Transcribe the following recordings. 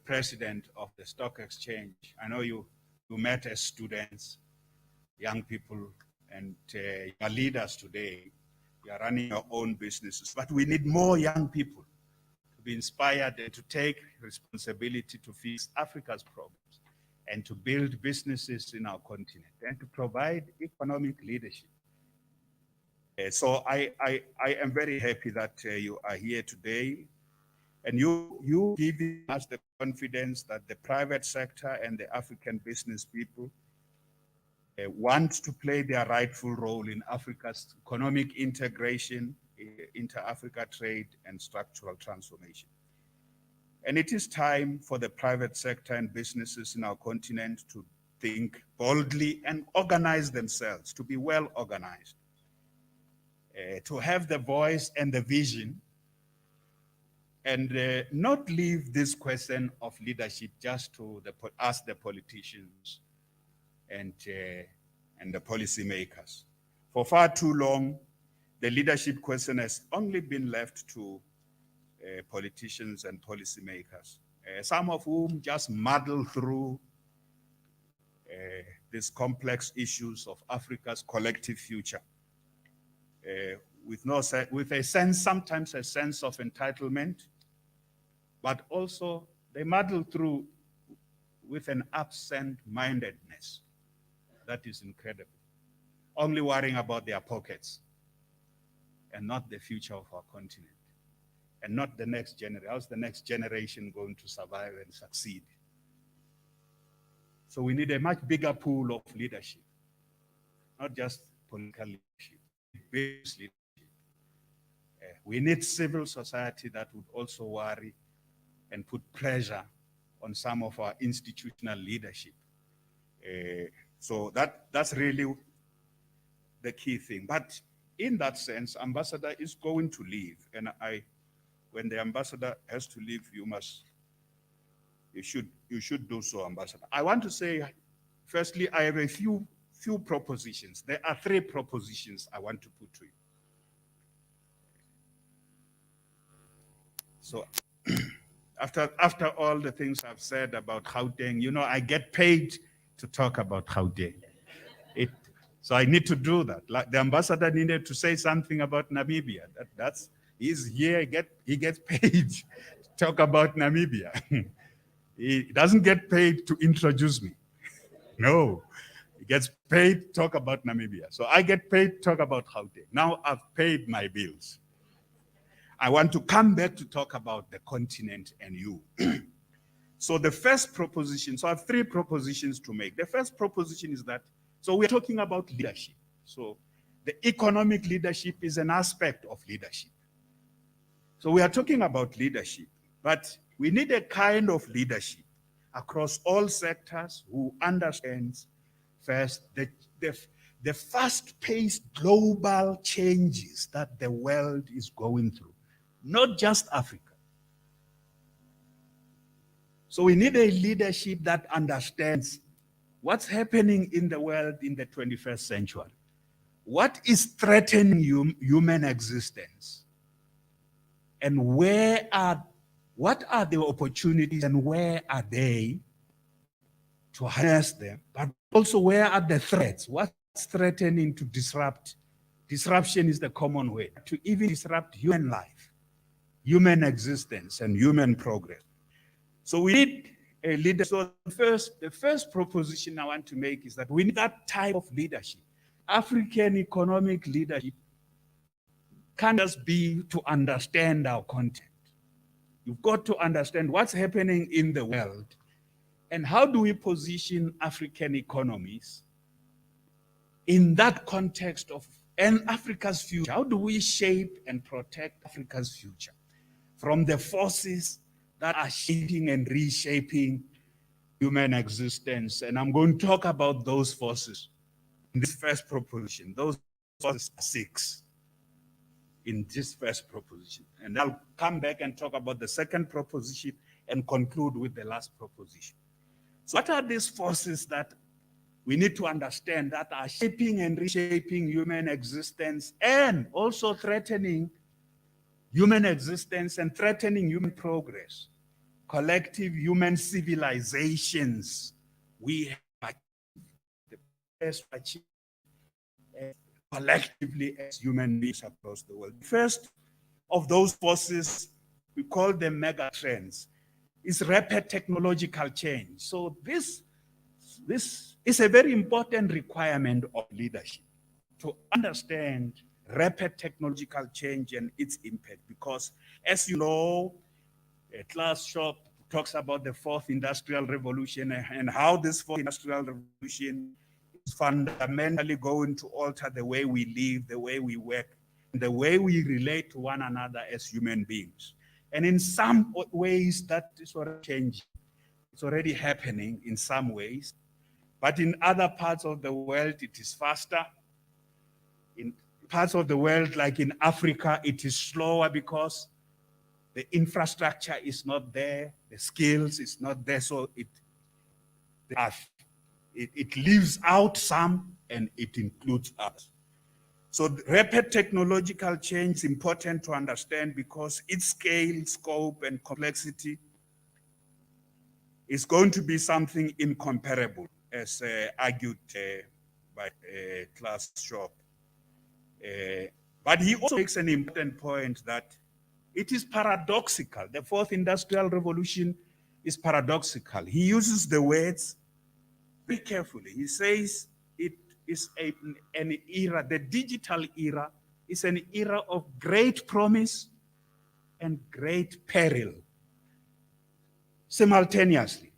president of the stock exchange. I know you met as students, young people, and you are leaders today. You are running your own businesses, but we need more young people to be inspired and to take responsibility to fix Africa's problems and to build businesses in our continent and to provide economic leadership. So I am very happy that you are here today, and you giving us the confidence that the private sector and the African business people want to play their rightful role in Africa's economic integration, inter-Africa trade, and structural transformation. And it is time for the private sector and businesses in our continent to think boldly and organize themselves, to be well organized, to have the voice and the vision, and not leave this question of leadership just to us, the politicians and the policymakers. For far too long, the leadership question has only been left to politicians and policymakers, some of whom just muddle through these complex issues of Africa's collective future with a sense, sometimes a sense of entitlement, but also they muddle through with an absent-mindedness that is incredible, only worrying about their pockets and not the future of our continent, and not the next generation. How's the next generation going to survive and succeed? So we need a much bigger pool of leadership, not just political leadership, business leadership. We need civil society that would also worry and put pressure on some of our institutional leadership. So that's really the key thing. But in that sense, ambassador is going to leave, and when the ambassador has to leave, you should do so, ambassador. I want to say, firstly, I have a few propositions. There are 3 propositions I want to put to you. So after all the things I've said about Gauteng, you know, I get paid to talk about Gauteng. So I need to do that. Like the ambassador needed to say something about Namibia. He's here, he gets paid to talk about Namibia. He doesn't get paid to introduce me. No, he gets paid to talk about Namibia. So I get paid to talk about Gauteng. Now I've paid my bills. I want to come back to talk about the continent and you. So the first proposition, so I have 3 propositions to make. The first proposition is that, so we're talking about leadership. So the economic leadership is an aspect of leadership. So we are talking about leadership, but we need a kind of leadership across all sectors who understands first the fast-paced global changes that the world is going through, not just Africa. So we need a leadership that understands what's happening in the world in the 21st century. What is threatening human existence? And what are the opportunities and where are they to harness them? But also, where are the threats? What's threatening to disrupt? Disruption is the common way to even disrupt human life, human existence, and human progress. So we need a leader. So the first proposition I want to make is that we need that type of leadership. African economic leadership can't just be to understand our content. You've got to understand what's happening in the world and how do we position African economies in that context of Africa's future. How do we shape and protect Africa's future from the forces that are shaping and reshaping human existence? And I'm going to talk about those forces in this first proposition. Those forces are 6 in this first proposition. And I'll come back and talk about the second proposition and conclude with the last proposition. So what are these forces that we need to understand that are shaping and reshaping human existence and also threatening human existence and threatening human progress? collective human civilizations we have the best achieved collectively as human beings across the world. First of those forces, we call them mega trends, is rapid technological change. So this is a very important requirement of leadership to understand rapid technological change and its impact. Because as you know, Klaus Schwab talks about the fourth industrial revolution and how this fourth industrial revolution is fundamentally going to alter the way we live, the way we work, the way we relate to one another as human beings. And in some ways, that is already changing. It's already happening in some ways. But in other parts of the world, it is faster. In parts of the world, like in Africa, it is slower because the infrastructure is not there, the skills is not there, so it leaves out some and it includes others. So rapid technological change is important to understand because its scale, scope, and complexity is going to be something incomparable, as argued by Klaus Schwab. But he also makes an important point that it is paradoxical. The fourth industrial revolution is paradoxical. He uses the words very carefully. He says it is an era, the digital era is an era of great promise and great peril simultaneously.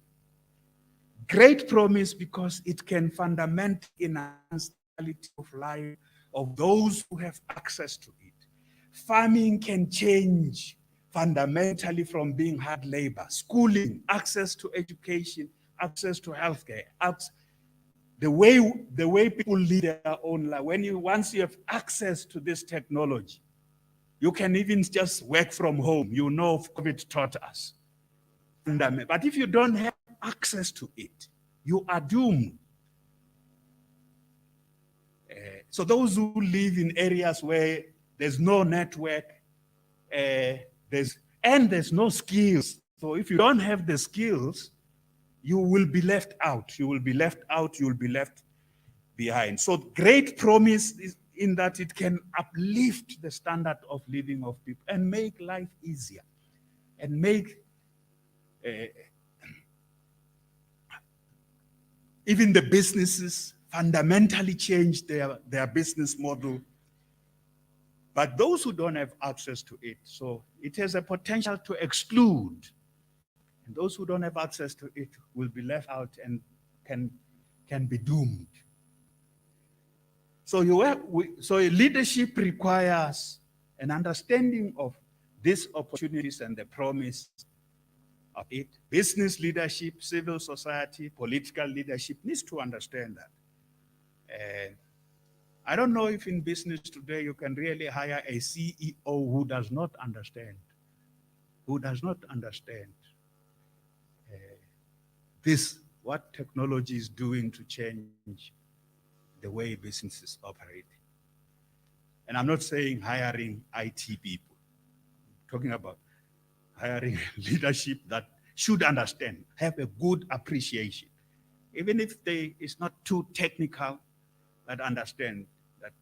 Great promise because it can fundamentally enhance the quality of life of those who have access to it. Farming can change fundamentally from being hard labor. Schooling, access to education, access to healthcare, the way people lead their own life. Once you have access to this technology, you can even just work from home. You know, COVID taught us. But if you don't have access to it, you are doomed. So those who live in areas where there's no network, there's no skills. So if you don't have the skills, you will be left out. You will be left out. You will be left behind. So great promise is in that it can uplift the standard of living of people and make life easier and make even the businesses fundamentally change their business model. But those who don't have access to it, so it has a potential to exclude. And those who don't have access to it will be left out and can be doomed. So leadership requires an understanding of these opportunities and the promise of it. Business leadership, civil society, political leadership needs to understand that. I don't know if in business today you can really hire a CEO who does not understand, what technology is doing to change the way businesses operate. And I'm not saying hiring IT people. I'm talking about hiring leadership that should understand, have a good appreciation. Even if it's not too technical, but understand that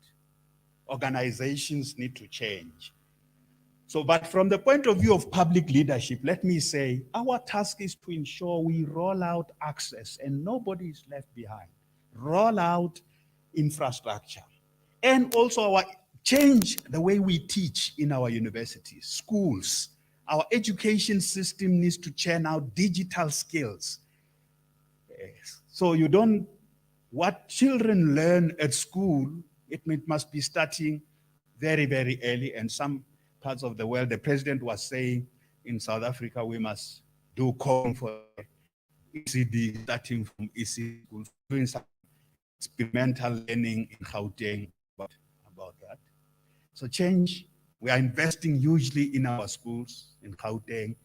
organizations need to change. So, but from the point of view of public leadership, let me say, our task is to ensure we roll out access and nobody is left behind. Roll out infrastructure. And also change the way we teach in our universities, schools. Our education system needs to churn out digital skills. So what children learn at school, it must be starting very, very early. And some parts of the world, the president was saying in South Africa, we must do calling for ECD, starting from ECD schools, doing some experimental learning in Gauteng about that. So change, we are investing hugely in our schools in Gauteng,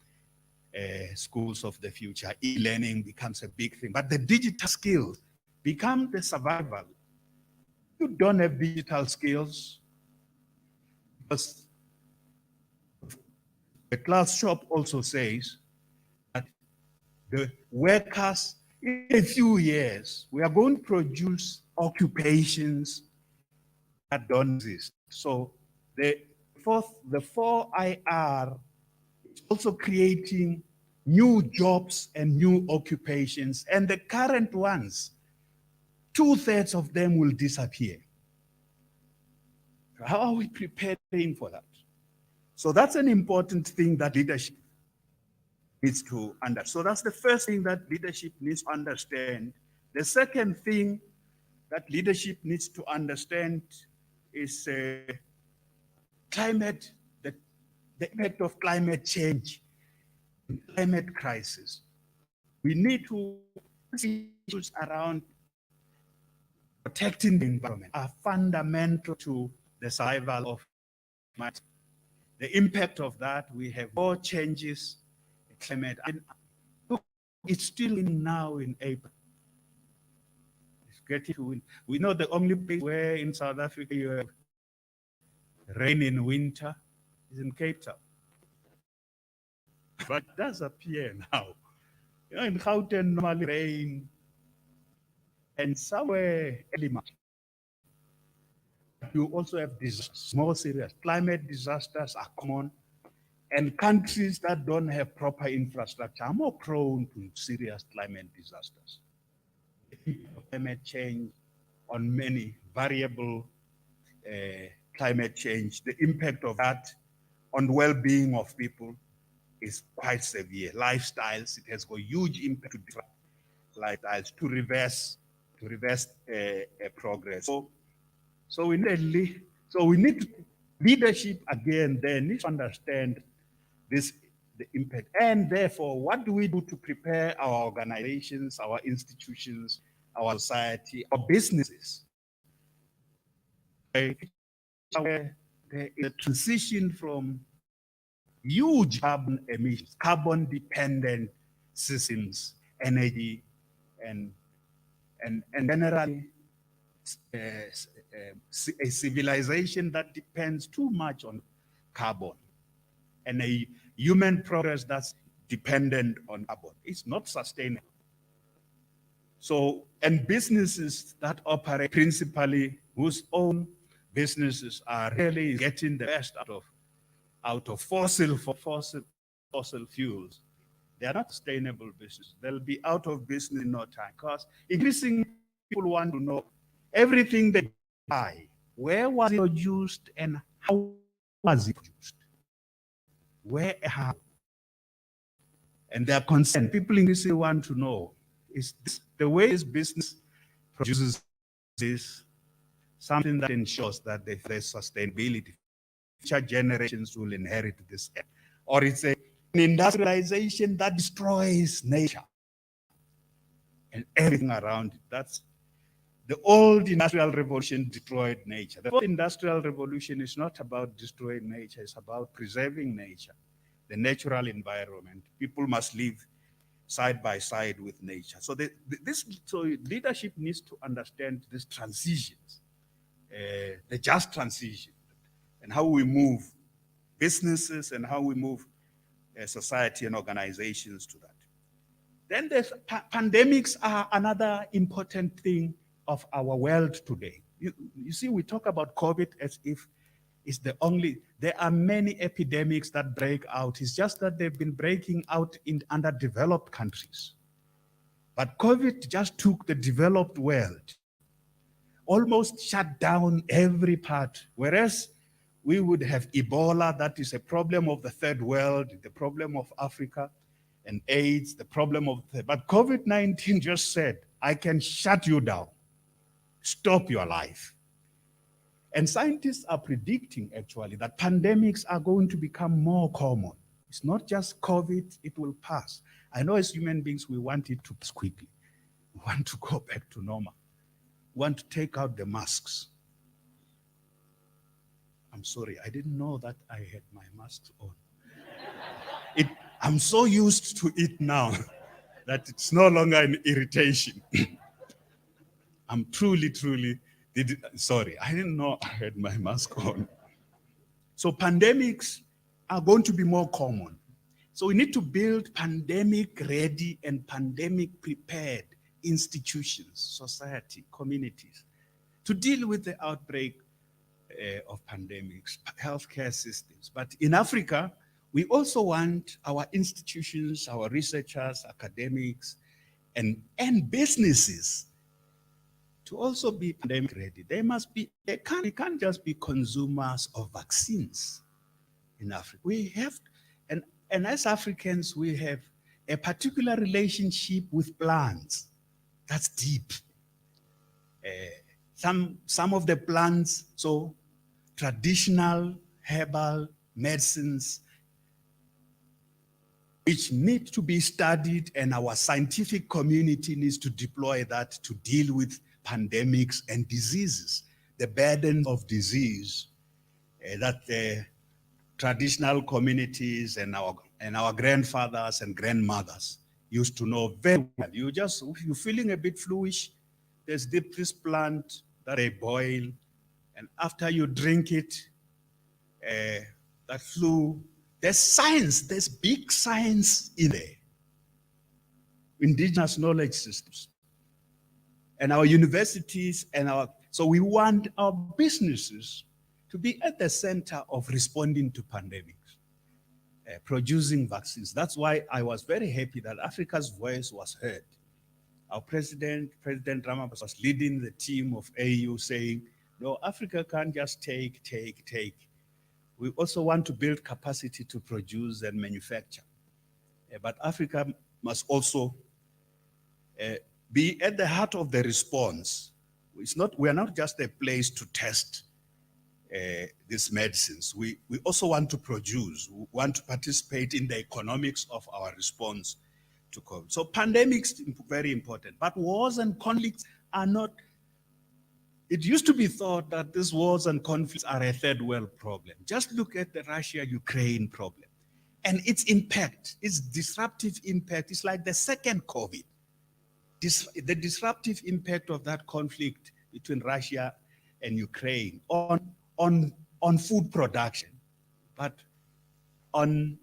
schools of the future. E-learning becomes a big thing, but the digital skills become the survival. You don't have digital skills, because Klaus Schwab also says that the workers. In a few years, we are going to produce occupations that don't exist. So the four IR is also creating new jobs and new occupations, and the current ones, 2/3 of them will disappear. How are we preparing for that? So that's an important thing that leadership needs to understand. So that's the first thing that leadership needs to understand. The second thing that leadership needs to understand is climate, the impact of climate change, climate crisis. We need to see issues around protecting the environment are fundamental to the survival of humanity. The impact of that, we have more changes in climate. And look, it's still in now in April. It's getting to win. We know the only place where in South Africa you have rain in winter is in Cape Town. But it does appear now. You know, in Gauteng, normally rain, and somewhere early March. You also have disasters, more serious. Climate disasters are common, and countries that don't have proper infrastructure are more prone to serious climate disasters. Climate change on many variable climate change, the impact of that on the well-being of people is quite severe. Lifestyles, it has got huge impact to lifestyles to reverse progress. So we need leadership again. They need to understand the impact, and therefore, what do we do to prepare our organizations, our institutions, our society, our businesses? Where there is a transition from huge carbon emissions, carbon-dependent systems, energy, and generally a civilization that depends too much on carbon, and a human progress that's dependent on carbon. It's not sustainable. So, and businesses that operate principally, whose own businesses are really getting the best out of fossil fuels, they are not sustainable businesses. They'll be out of business in no time, because increasingly people want to know everything they buy, where was it produced and how was it produced? Where, how? And they are concerned. People increasingly want to know, is this, the way this business produces this, something that ensures that there's sustainability. Future generations will inherit this. Or it's an industrialization that destroys nature and everything around it. That's the old industrial revolution destroyed nature. The fourth industrial revolution is not about destroying nature, it's about preserving nature, the natural environment. People must live side by side with nature. So so leadership needs to understand these transitions, the just transition, and how we move businesses and how we move society and organizations to that. Then there's pandemics are another important thing of our world today. You see, we talk about COVID as if it's the only, there are many epidemics that break out. It's just that they've been breaking out in underdeveloped countries. But COVID just took the developed world, almost shut down every part, whereas we would have Ebola, that is a problem of the third world, the problem of Africa, and AIDS, the problem of but COVID-19 just said, I can shut you down, stop your life. And scientists are predicting actually that pandemics are going to become more common. It's not just COVID, it will pass. I know as human beings, we want it to pass quickly. We want to go back to normal. We want to take out the masks. I'm sorry, I didn't know that I had my masks on. I'm so used to it now that it's no longer an irritation. I'm truly, sorry, I didn't know I had my mask on. So pandemics are going to be more common. So we need to build pandemic-ready and pandemic-prepared institutions, society, communities, to deal with the outbreak of pandemics, healthcare systems. But in Africa, we also want our institutions, our researchers, academics, and businesses to also be pandemic ready. They must be, they can't just be consumers of vaccines in Africa. We have, and as Africans, we have a particular relationship with plants that's deep. Some of the plants, so traditional herbal medicines, which need to be studied, and our scientific community needs to deploy that to deal with pandemics and diseases, the burden of disease that the traditional communities and our grandfathers and grandmothers used to know very well. You're feeling a bit fluish, there's this plant that they boil, and after you drink it, that flu, there's science, there's big science in there. Indigenous knowledge systems. And our universities so we want our businesses to be at the center of responding to pandemics, producing vaccines. That's why I was very happy that Africa's voice was heard. Our President Ramaphosa, was leading the team of AU saying, no, Africa can't just take. We also want to build capacity to produce and manufacture. But Africa must also be at the heart of the response. We are not just a place to test these medicines. We also want to produce, we want to participate in the economics of our response to COVID. So pandemics very important, but wars and conflicts are not. It used to be thought that these wars and conflicts are a third world problem. Just look at the Russia-Ukraine problem and its impact, its disruptive impact. It's like the second COVID. The disruptive impact of that conflict between Russia and Ukraine on food production, but on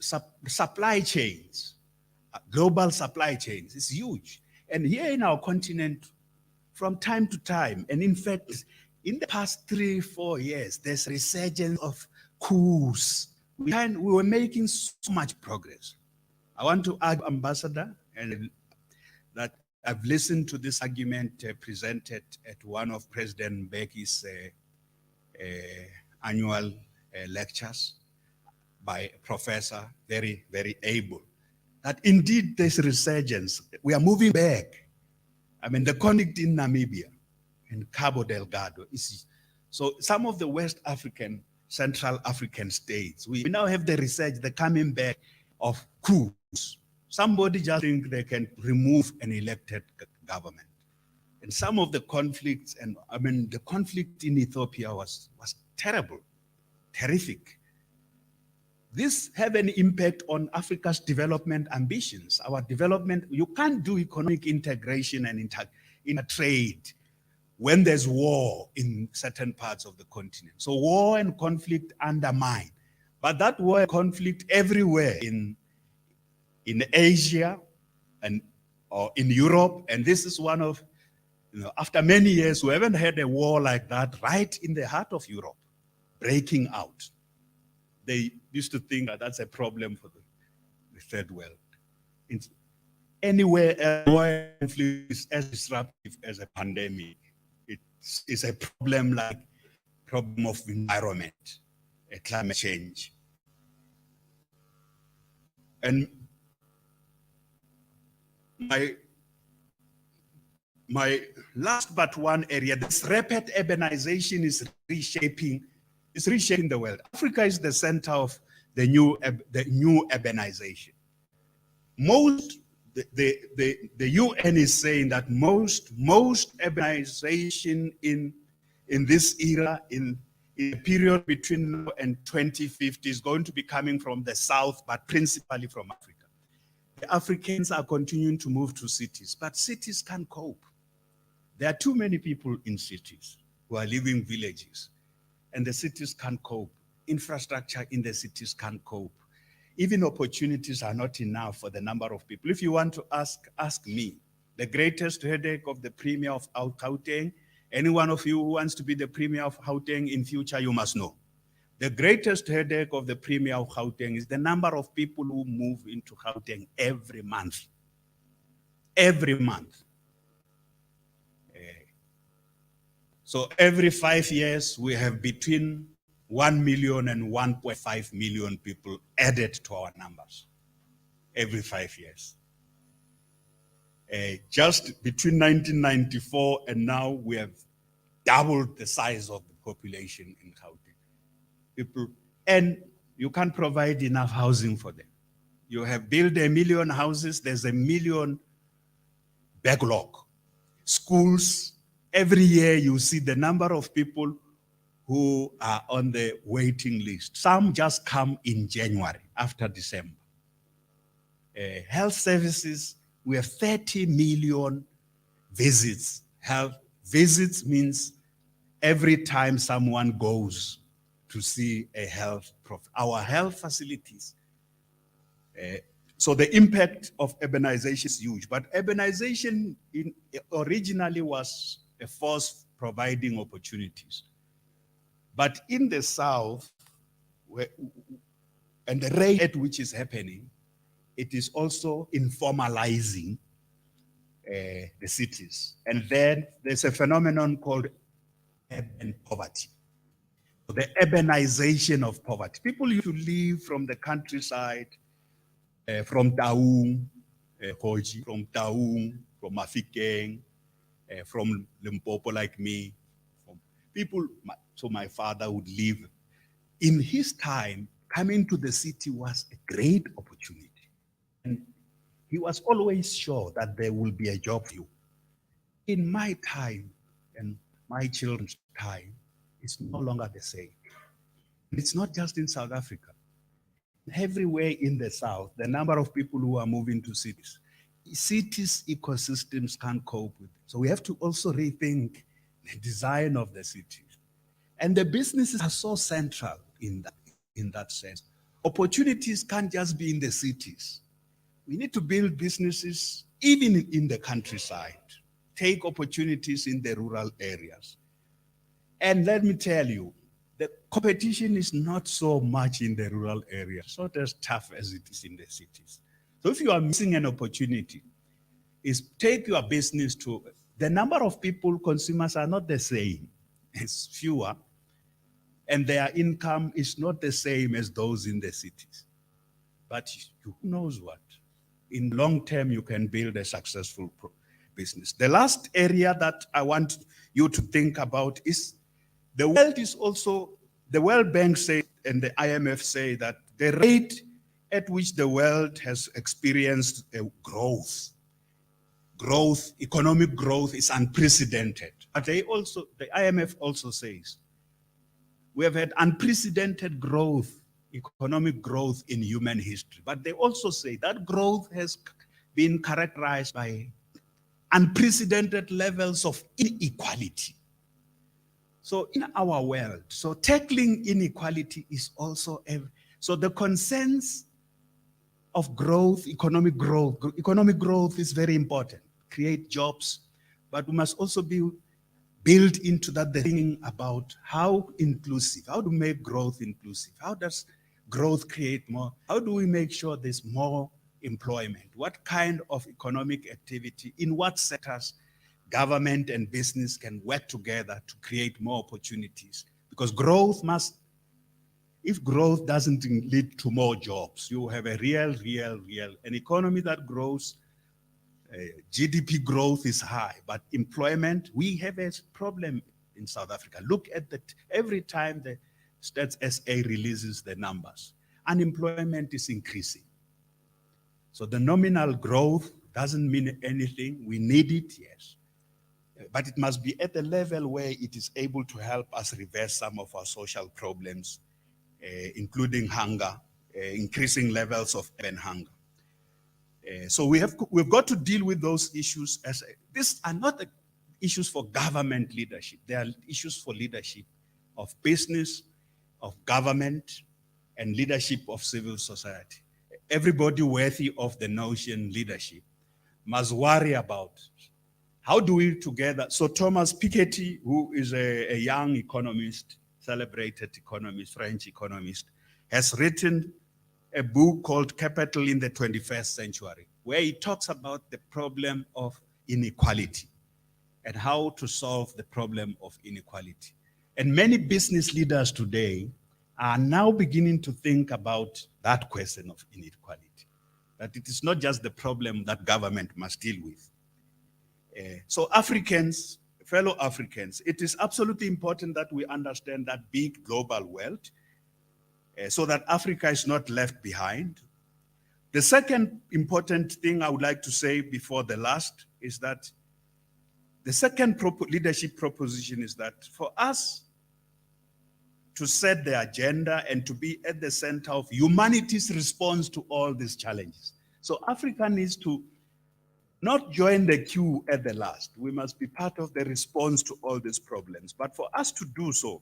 supply chains, global supply chains, is huge. And here in our continent, from time to time, and in fact, in the past 3-4 years, there's resurgence of coups. We were making so much progress. I want to add, Ambassador, and that I've listened to this argument presented at one of President Mbeki's annual lectures by a professor, very, very able, that indeed there's resurgence. We are moving back. I mean, the conflict in Namibia and Cabo Delgado is, so some of the West African, Central African states, we now have the research, the coming back of coups. Somebody just think they can remove an elected government. And some of the conflicts, and I mean, the conflict in Ethiopia was terrible, terrific. This have an impact on Africa's development ambitions. Our development, you can't do economic integration and trade when there's war in certain parts of the continent. So war and conflict undermine. But that war and conflict everywhere in Asia or in Europe, and this is one of, after many years, we haven't had a war like that right in the heart of Europe, breaking out. They used to think that that's a problem for the third world. Anywhere, war is as disruptive as a pandemic. It's a problem like problem of environment, climate change. And my last but one area, this rapid urbanization is reshaping the world. Africa is the center of the new urbanization. The UN is saying that most urbanization in this era, in a period between now and 2050, is going to be coming from the south, but principally from Africa. The Africans are continuing to move to cities, but cities can't cope. There are too many people in cities who are living villages, and the cities can't cope. infrastructure in the cities can't cope. Even opportunities are not enough for the number of people. If you want to ask me, the greatest headache of the Premier of Gauteng, any one of you who wants to be the Premier of Gauteng in future, you must know. The greatest headache of the Premier of Gauteng is the number of people who move into Gauteng every month. Every month. So every 5 years, we have between 1 million and 1.5 million people added to our numbers. Every 5 years. Just between 1994 and now, we have doubled the size of the population in Gauteng. People, and you can't provide enough housing for them. You have built 1 million houses, there's 1 million backlog. Schools, every year you see the number of people who are on the waiting list. Some just come in January, after December. Health services, we have 30 million visits. Health visits means every time someone goes to see a health prof. Our health facilities. So the impact of urbanization is huge, but urbanization originally was a force providing opportunities. But in the South, and the rate at which is happening, it is also informalizing the cities. And then there's a phenomenon called urban poverty. The urbanization of poverty. People used to live from the countryside, from Taung, Koji, from Taung, from Mafikeng, from Limpopo like me. People, so my father would live. In his time, coming to the city was a great opportunity. And he was always sure that there will be a job for you. In my time and my children's time, it's no longer the same. It's not just in South Africa. Everywhere in the South, the number of people who are moving to cities, ecosystems can't cope with it. So we have to also rethink the design of the cities. And the businesses are so central in that sense. Opportunities can't just be in the cities. We need to build businesses even in the countryside, take opportunities in the rural areas. And let me tell you, the competition is not so much in the rural areas, it's not as tough as it is in the cities. So if you are missing an opportunity, is take your business to, the number of people, consumers are not the same, it's fewer, and their income is not the same as those in the cities. But who knows what? In long term, you can build a successful business. The last area that I want you to think about is the world is also, the World Bank say, and the IMF say that the rate at which the world has experienced a economic growth is unprecedented. But they also, the IMF also says, we have had unprecedented growth, economic growth in human history. But they also say that growth has been characterized by unprecedented levels of inequality. So in our world, so tackling inequality is also, so the concerns of growth, economic growth is very important, create jobs, but we must also be built into that the thinking about how inclusive, how to make growth inclusive, how does growth create more, how do we make sure there's more employment, what kind of economic activity, in what sectors government and business can work together to create more opportunities. Because growth must, if growth doesn't lead to more jobs, you have a real, an economy that grows, GDP growth is high, but employment, we have a problem in South Africa. Look at that, every time the Stats SA releases the numbers, unemployment is increasing. So the nominal growth doesn't mean anything, we need it, yes. But it must be at a level where it is able to help us reverse some of our social problems, including hunger, increasing levels of urban hunger. So we've got to deal with those issues. These are not the issues for government leadership. They are issues for leadership of business of government and leadership of civil society. Everybody worthy of the notion leadership must worry about how do we together. So Thomas Piketty, who is a young economist, celebrated economist, French economist, has written a book called Capital in the 21st Century, where he talks about the problem of inequality and how to solve the problem of inequality. And many business leaders today are now beginning to think about that question of inequality, that it is not just the problem that government must deal with. So Africans, fellow Africans, it is absolutely important that we understand that big global world so that Africa is not left behind. The second important thing I would like to say before the last is that the second leadership proposition is that for us to set the agenda and to be at the center of humanity's response to all these challenges. So Africa needs to not join the queue at the last. We must be part of the response to all these problems. But for us to do so,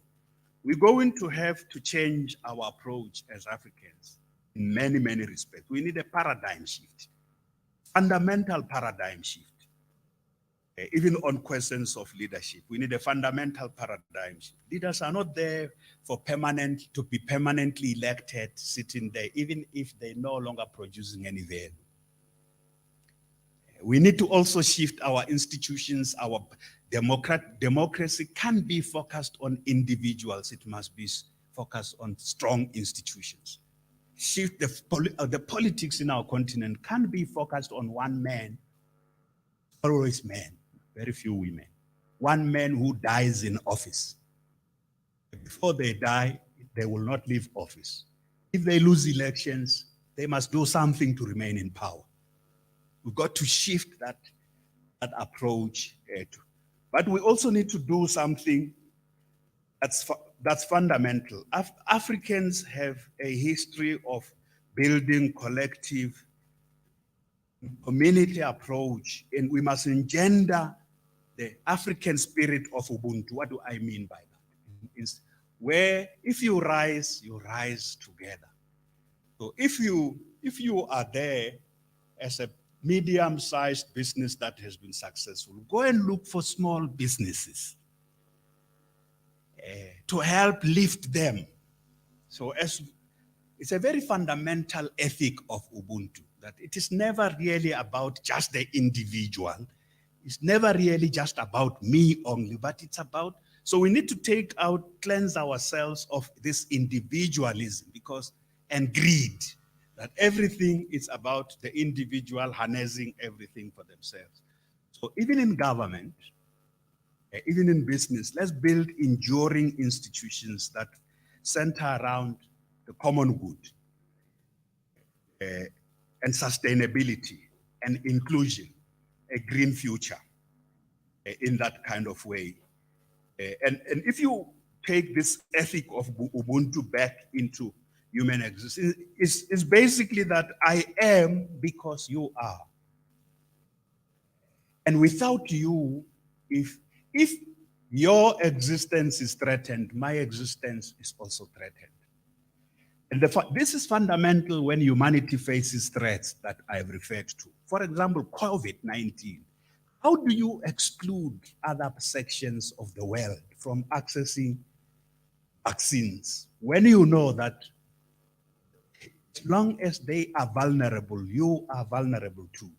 we're going to have to change our approach as Africans in many, many respects. We need a paradigm shift, fundamental paradigm shift. Even on questions of leadership, we need a fundamental paradigm shift. Leaders are not there to be permanently elected, sitting there, even if they're no longer producing any value. We need to also shift our institutions. Our democracy can't be focused on individuals. It must be focused on strong institutions. Shift the politics in our continent can't be focused on one man, always men, very few women. One man who dies in office. Before they die, they will not leave office. If they lose elections, they must do something to remain in power. We've got to shift that approach. But we also need to do something that's fundamental. Africans have a history of building collective community approach, and we must engender the African spirit of Ubuntu. What do I mean by that? It's where if you rise together. So if you are there as a medium-sized business that has been successful, go and look for small businesses to help lift them. So it's a very fundamental ethic of Ubuntu, that it is never really about just the individual. It's never really just about me only, but it's about, so we need to cleanse ourselves of this individualism and greed. That everything is about the individual harnessing everything for themselves. So even in government, even in business, let's build enduring institutions that center around the common good and sustainability and inclusion, a green future in that kind of way. And if you take this ethic of Ubuntu back into human existence, is basically that I am because you are. And without you, if your existence is threatened, my existence is also threatened. And this is fundamental when humanity faces threats that I've referred to. For example, COVID-19. How do you exclude other sections of the world from accessing vaccines when you know that as long as they are vulnerable, you are vulnerable too?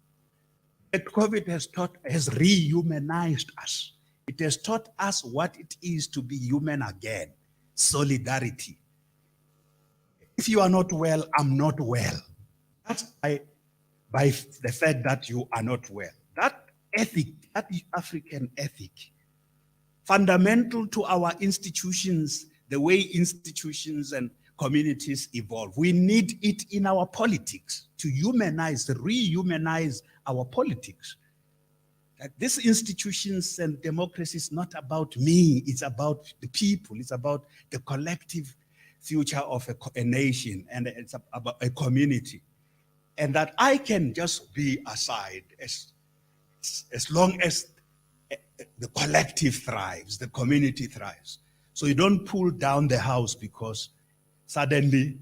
That COVID has rehumanized us. It has taught us what it is to be human again. Solidarity. If you are not well, I'm not well. That's by the fact that you are not well. That ethic, that African ethic, fundamental to our institutions, the way institutions and communities evolve. We need it in our politics to rehumanize our politics. That these institutions and democracy is not about me, it's about the people, it's about the collective future of a nation, and it's about a community. And that I can just be aside as long as the collective thrives, the community thrives. So you don't pull down the house because suddenly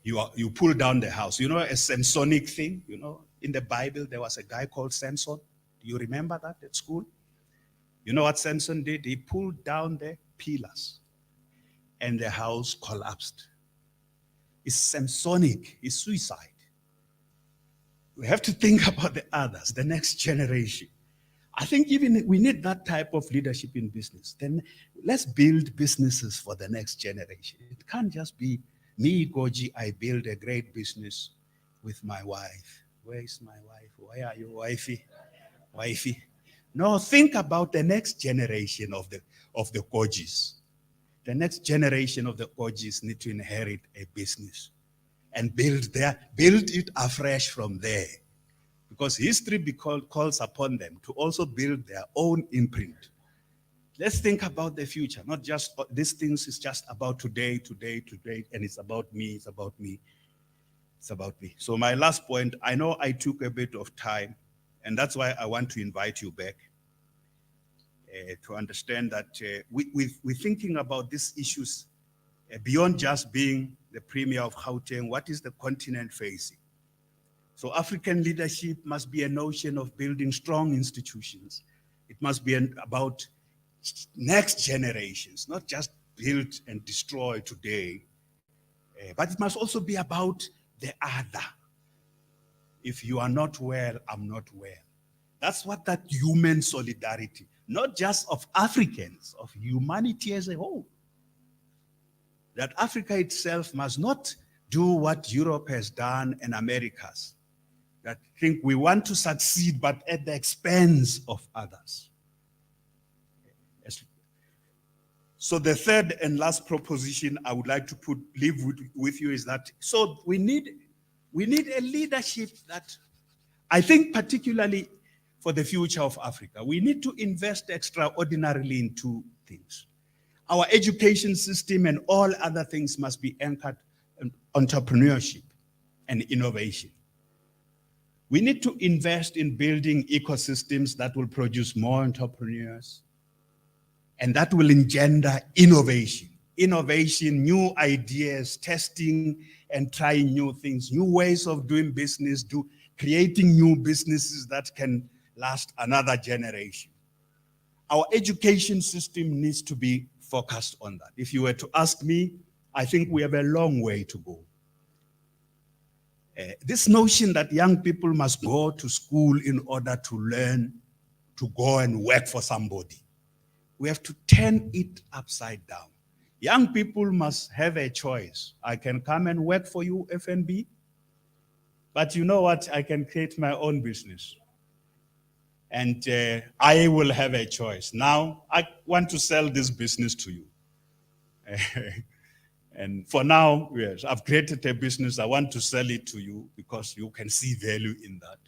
you pull down the house. You know, a Samsonic thing, you know, in the Bible, there was a guy called Samson. Do you remember that at school? You know what Samson did? He pulled down the pillars and the house collapsed. It's Samsonic, it's suicide. We have to think about the others, the next generation. I think even we need that type of leadership in business. Then let's build businesses for the next generation. It can't just be me, Goji, I build a great business with my wife. Where is my wife? Where are you, wifey? Wifey. No, think about the next generation of the Gojis. The next generation of the Gojis need to inherit a business and build it afresh from there. Because history calls upon them to also build their own imprint. Let's think about the future, not just these things is just about today, and it's about me, it's about me. So my last point, I know I took a bit of time, and that's why I want to invite you back to understand that we're thinking about these issues beyond just being the Premier of Gauteng. What is the continent facing? So African leadership must be a notion of building strong institutions. It must be about next generations, not just build and destroy today, but it must also be about the other. If you are not well, I'm not well. That's what that human solidarity, not just of Africans, of humanity as a whole. That Africa itself must not do what Europe has done and Americas, that think we want to succeed, but at the expense of others. So the third and last proposition I would like to leave with you is that, so we need a leadership that, I think particularly for the future of Africa, we need to invest extraordinarily in two things. Our education system and all other things must be anchored in entrepreneurship and innovation. We need to invest in building ecosystems that will produce more entrepreneurs and that will engender innovation. Innovation, new ideas, testing and trying new things, new ways of doing business, creating new businesses that can last another generation. Our education system needs to be focused on that. If you were to ask me, I think we have a long way to go. This notion that young people must go to school in order to learn, to go and work for somebody, we have to turn it upside down. Young people must have a choice. I can come and work for you, FNB, but you know what? I can create my own business. And I will have a choice. Now, I want to sell this business to you. And for now, yes, I've created a business. I want to sell it to you because you can see value in that.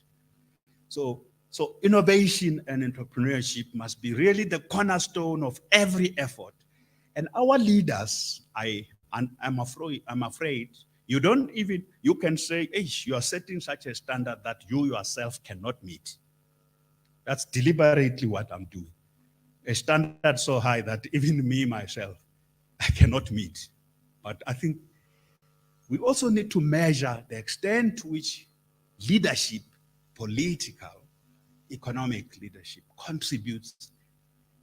So innovation and entrepreneurship must be really the cornerstone of every effort. And our leaders, I'm afraid, you can say, hey, you are setting such a standard that you yourself cannot meet. That's deliberately what I'm doing. A standard so high that even me, myself, I cannot meet. But I think we also need to measure the extent to which leadership, political, economic leadership, contributes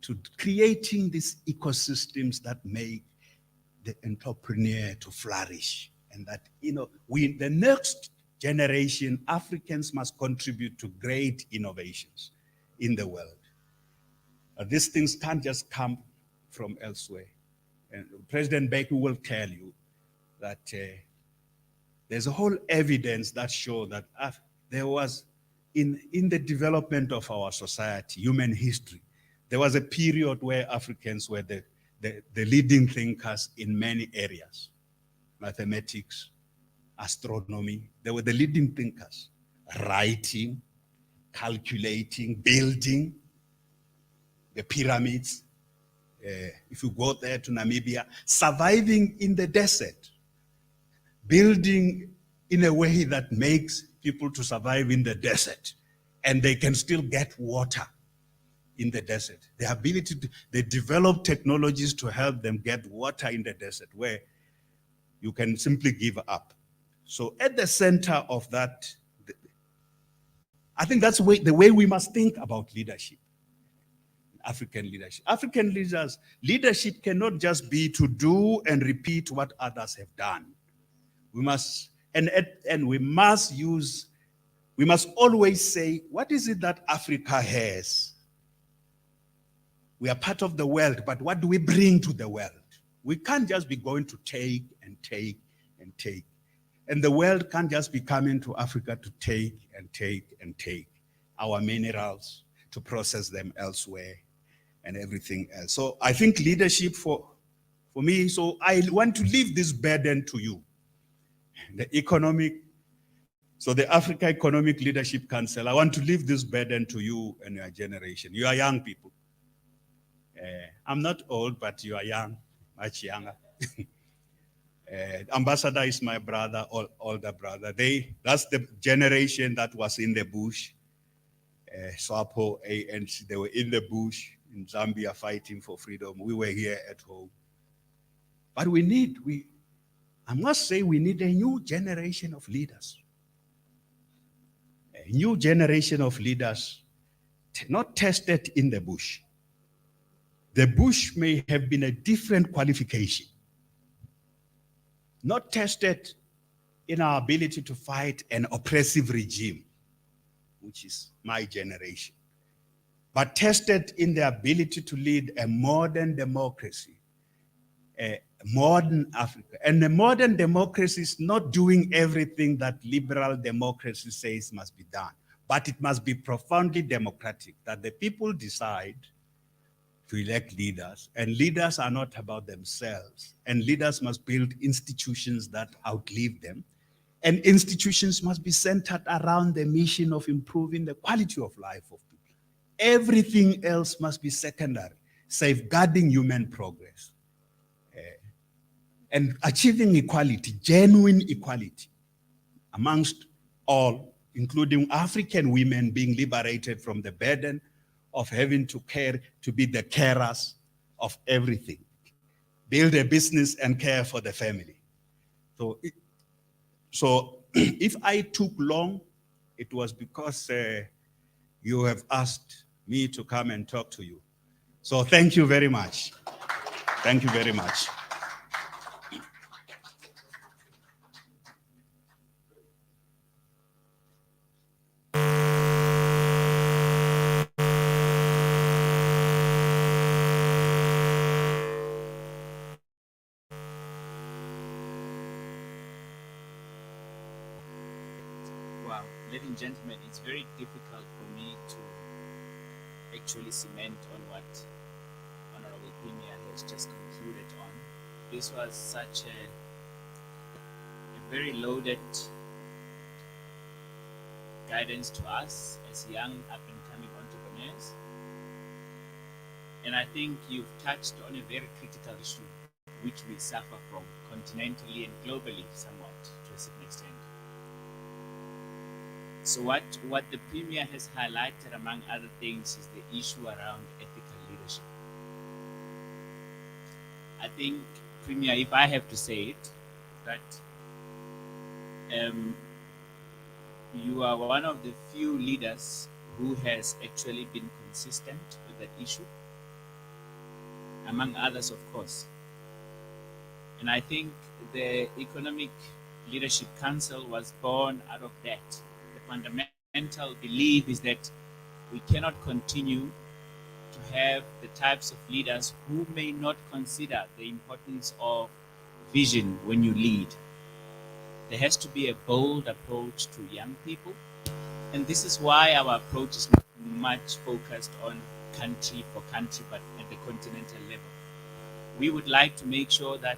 to creating these ecosystems that make the entrepreneur to flourish. And that, the next generation, Africans must contribute to great innovations in the world. These things can't just come from elsewhere. And President Mbeki will tell you that there's a whole evidence that shows that there was, in the development of our society, human history, there was a period where Africans were the leading thinkers in many areas. Mathematics, astronomy, they were the leading thinkers. Writing, calculating, building, the pyramids. If you go there to Namibia, surviving in the desert, building in a way that makes people to survive in the desert, and they can still get water in the desert. The ability to, they develop technologies to help them get water in the desert where you can simply give up. So at the center of that, I think that's the way we must think about leadership. African leadership. African leadership cannot just be to do and repeat what others have done. We must, and we must always say, what is it that Africa has? We are part of the world, but what do we bring to the world? We can't just be going to take and take and take. And the world can't just be coming to Africa to take and take and take our minerals, to process them elsewhere and everything else. So I think leadership for me, so I want to leave this burden to you. So the Africa Economic Leadership Council, I want to leave this burden to you and your generation. You are young people. I'm not old, but you are young, much younger. Ambassador is my brother, older brother. That's the generation that was in the bush. SWAPO, ANC, they were in the bush in Zambia fighting for freedom. We were here at home. But I must say, we need a new generation of leaders. A new generation of leaders, not tested in the bush. The bush may have been a different qualification, not tested in our ability to fight an oppressive regime, which is my generation, but tested in the ability to lead a modern democracy, a modern Africa. And the modern democracy is not doing everything that liberal democracy says must be done, but it must be profoundly democratic, that the people decide to elect leaders, and leaders are not about themselves, and leaders must build institutions that outlive them, and institutions must be centered around the mission of improving the quality of life of people. Everything else must be secondary, safeguarding human progress, and achieving equality, genuine equality amongst all, including African women being liberated from the burden of having to be the carers of everything, build a business and care for the family. So if I took long, it was because you have asked me to come and talk to you. So thank you very much. Thank you very much. Wow, ladies and gentlemen, it's very difficult for me to actually cement on what Honorable Premier has just concluded on. This was such a very loaded guidance to us as young up-and-coming entrepreneurs. And I think you've touched on a very critical issue which we suffer from continentally and globally somewhat to a certain extent. So what the Premier has highlighted, among other things, is the issue around ethical leadership. I think, Premier, if I have to say it, that you are one of the few leaders who has actually been consistent with that issue, among others, of course. And I think the Economic Leadership Council was born out of that. Fundamental belief is that we cannot continue to have the types of leaders who may not consider the importance of vision when you lead. There has to be a bold approach to young people, and this is why our approach is not much focused on country for country, but at the continental level. We would like to make sure that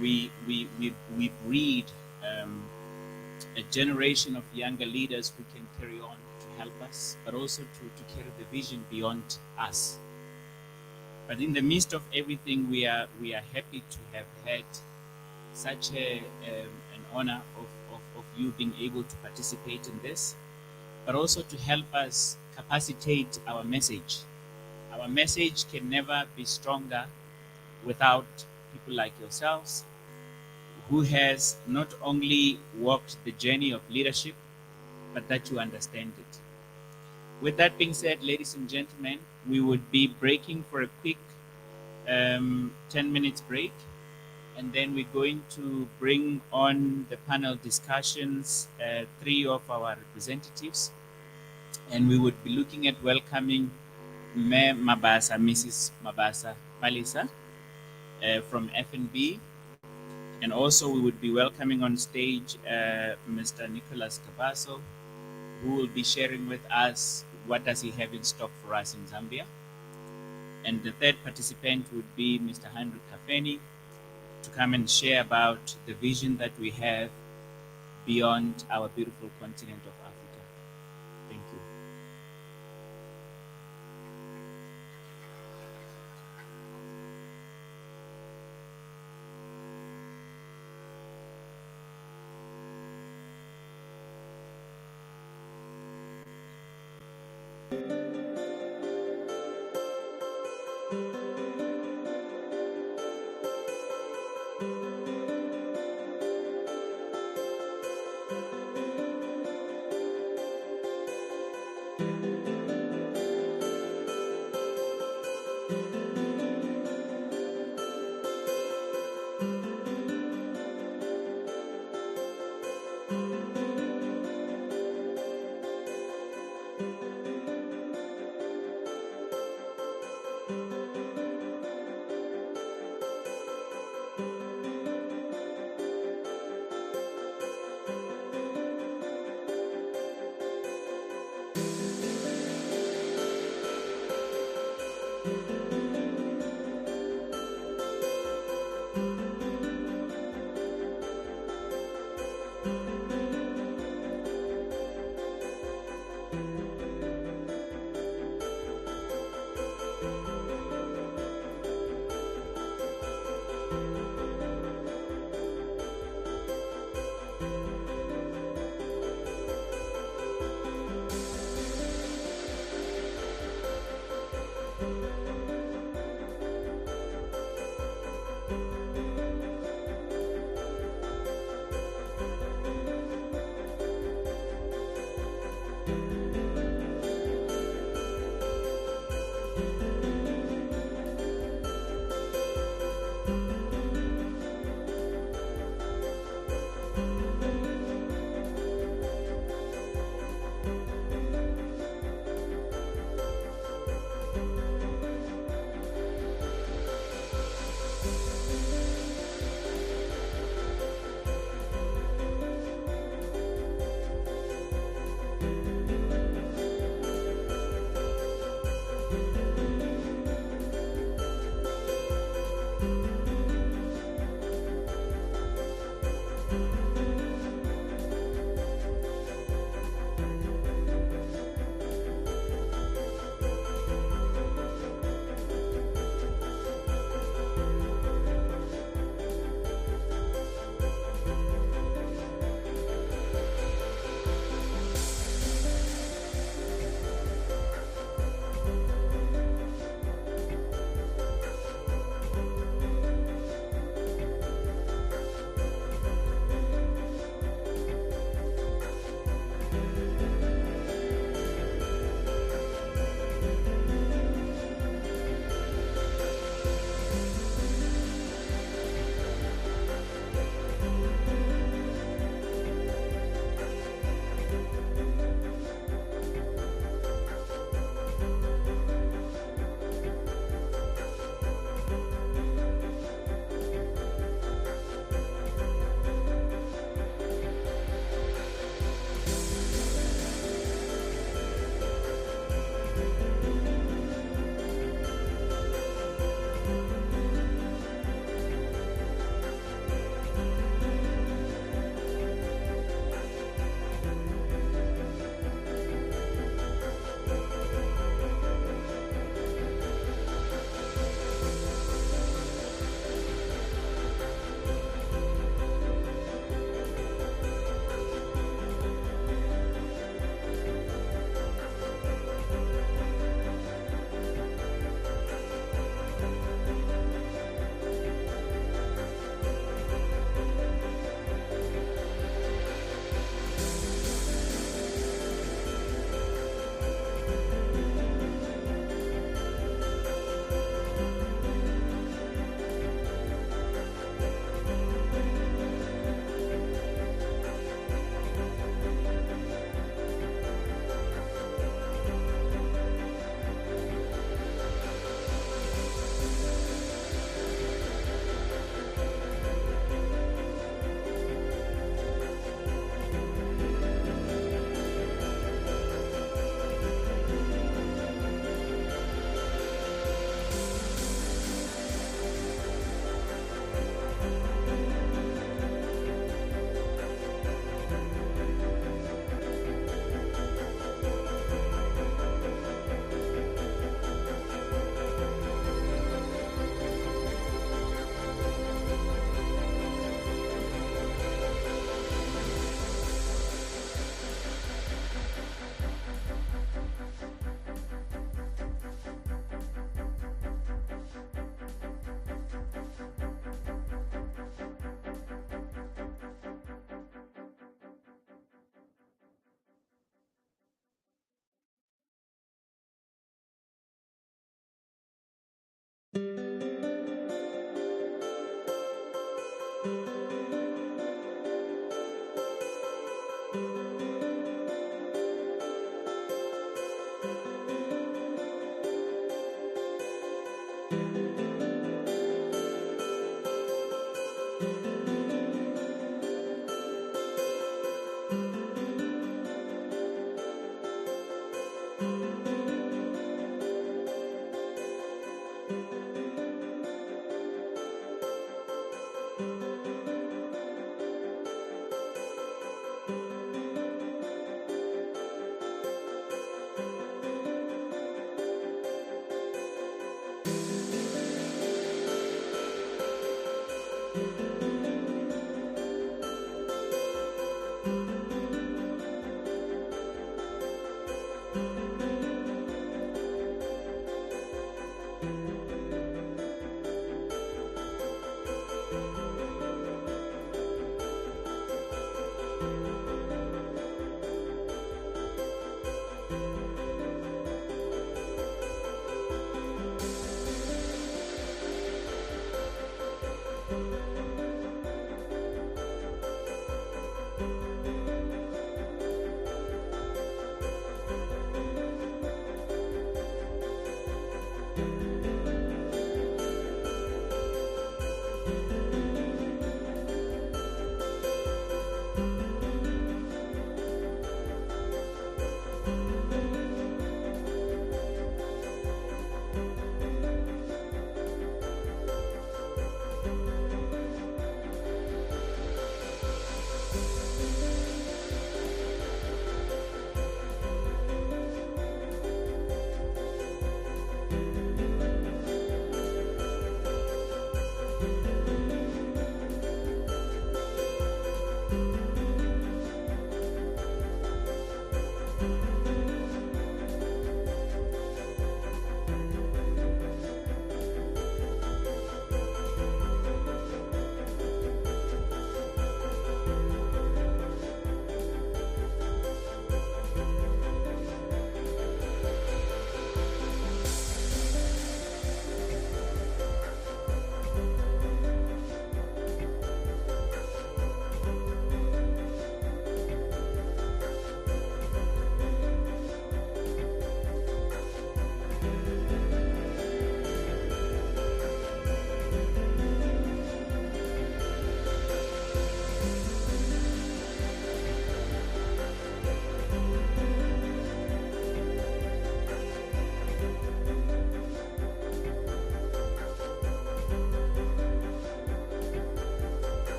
we breed a generation of younger leaders who can carry on to help us, but also to carry the vision beyond us. But in the midst of everything, we are happy to have had such an honor of you being able to participate in this, but also to help us capacitate our message. Our message can never be stronger without people like yourselves, who has not only walked the journey of leadership, but that you understand it. With that being said, ladies and gentlemen, we would be breaking for a quick 10 minutes break, and then we're going to bring on the panel discussions, three of our representatives, and we would be looking at welcoming Mrs. Mabasa Palisa from FNB, and also we would be welcoming on stage Mr. Nicholas Cabasso, who will be sharing with us what does he have in stock for us in Zambia. And the third participant would be Mr. Henry Kafeni, to come and share about the vision that we have beyond our beautiful continent of Africa. Thank you.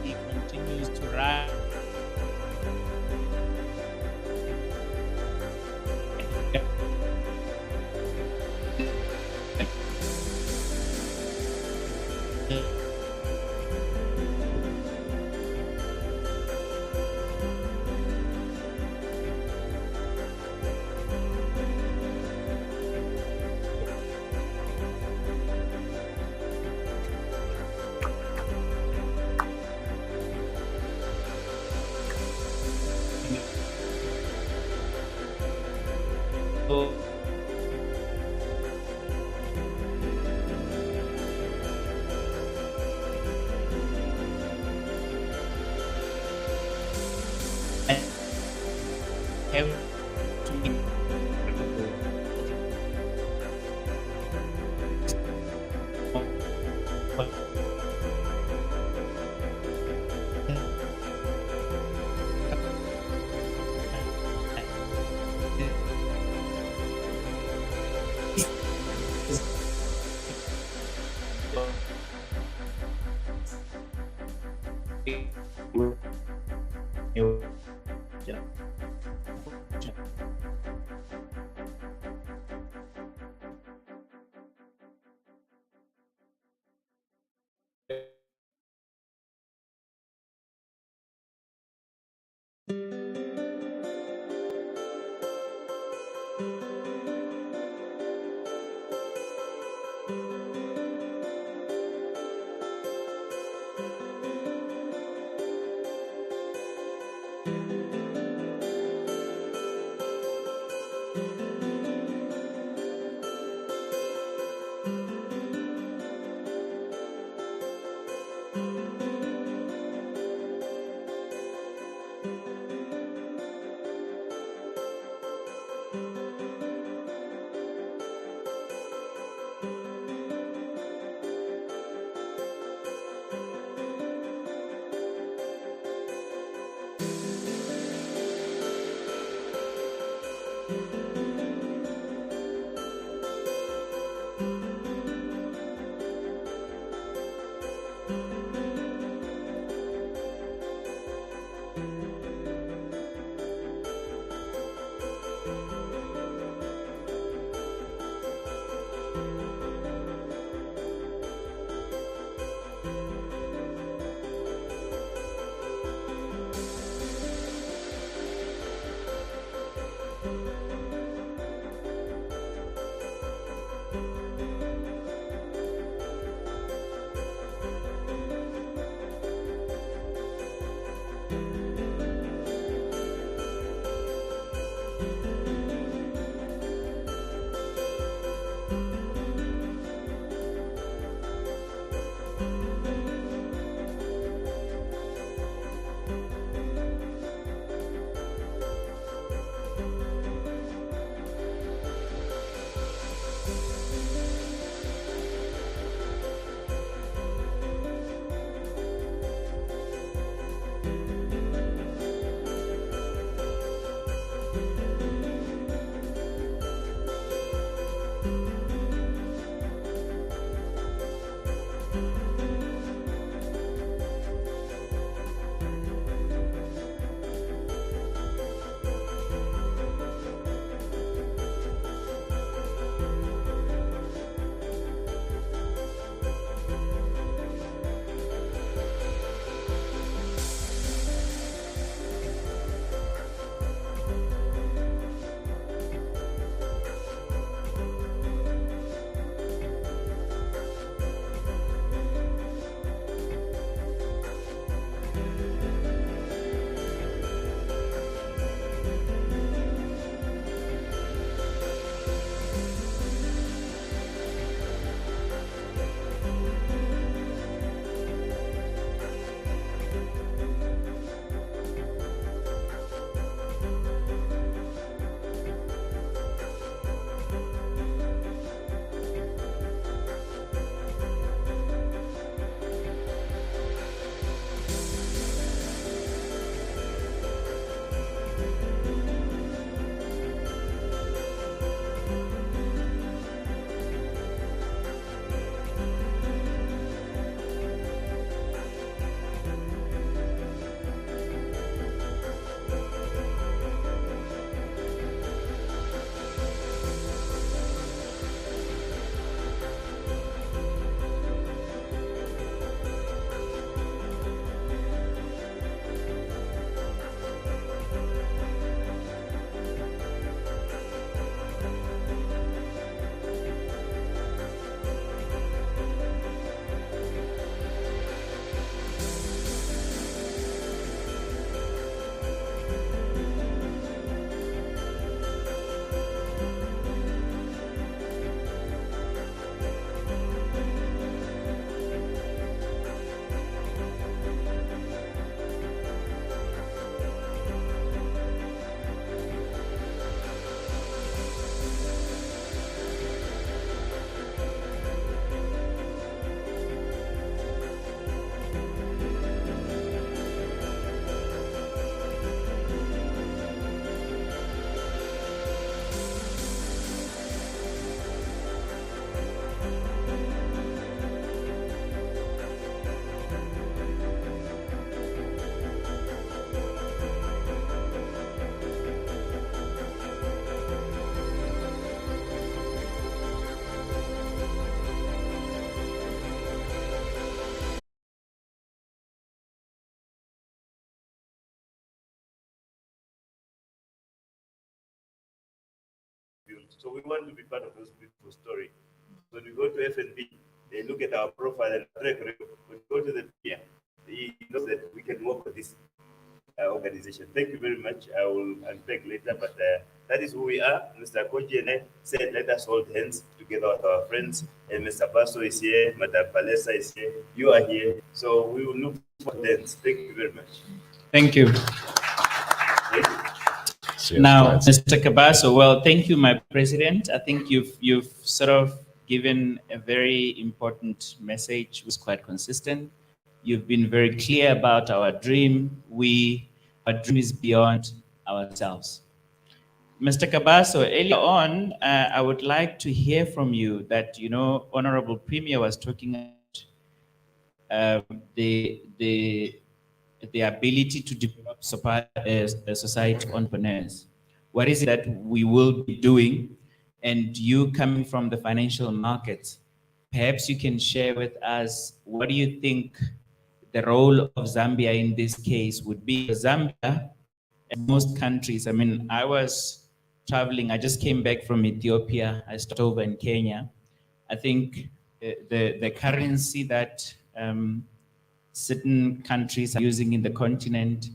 He continues to rise. So, I have to make So we want to be part of those beautiful stories. When we go to FNB, they look at our profile and track record. When we go to the media, he knows that we can work with this organization. Thank you very much. I will unpack later, but that is who we are. Mr. Koji and I said, let us hold hands together with our friends. And Mr. Basso is here, Madam Palesa is here, you are here. So we will look for dance. Thank you very much. Thank you. Thank you. Now, Mr. Kabaso, well, thank you, my president. I think you've sort of given a very important message, which is quite consistent. You've been very clear about our dream. Our dream is beyond ourselves. Mr. Kabaso, earlier on, I would like to hear from you that, Honorable Premier was talking about the ability to develop society entrepreneurs. What is it that we will be doing? And you coming from the financial markets, perhaps you can share with us, what do you think the role of Zambia in this case would be? Zambia, and most countries, I was traveling, I just came back from Ethiopia, I started over in Kenya. I think the currency that certain countries are using in the continent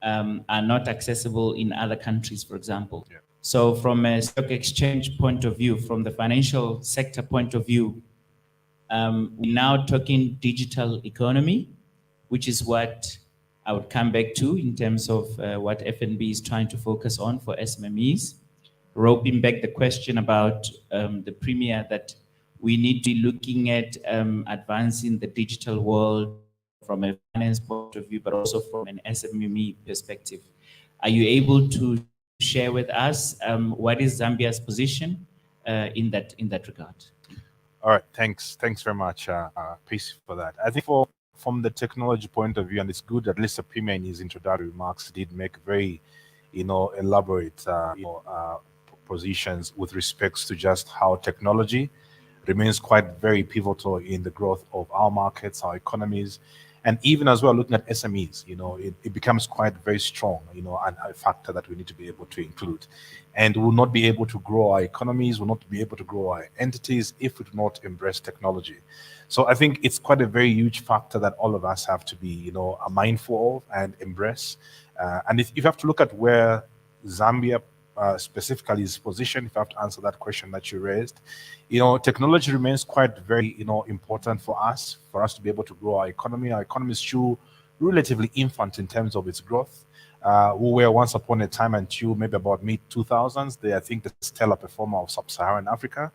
are not accessible in other countries, for example. Yeah. So from a stock exchange point of view, from the financial sector point of view, we're now talking digital economy, which is what I would come back to in terms of what FNB is trying to focus on for SMMEs. Roping back the question about the Premier, that we need to be looking at advancing the digital world from a finance point of view, but also from an SMME perspective. Are you able to share with us what is Zambia's position in that regard? All right, thanks very much, Peace, for that. I think from the technology point of view, and it's good that Mr. Premier in his introductory remarks did make very, elaborate, positions with respects to just how technology remains quite very pivotal in the growth of our markets, our economies, and even as well looking at SMEs. It becomes quite very strong, and a factor that we need to be able to include. And we'll not be able to grow our economies, we'll not be able to grow our entities if we do not embrace technology. So I think it's quite a very huge factor that all of us have to be, mindful of and embrace. And if you have to look at where Zambia specifically is positioned, if I have to answer that question that you raised, technology remains quite very, important for us to be able to grow our economy. Our economy is still relatively infant in terms of its growth. We were once upon a time until maybe about mid-2000s, I think the stellar performer of sub-Saharan Africa,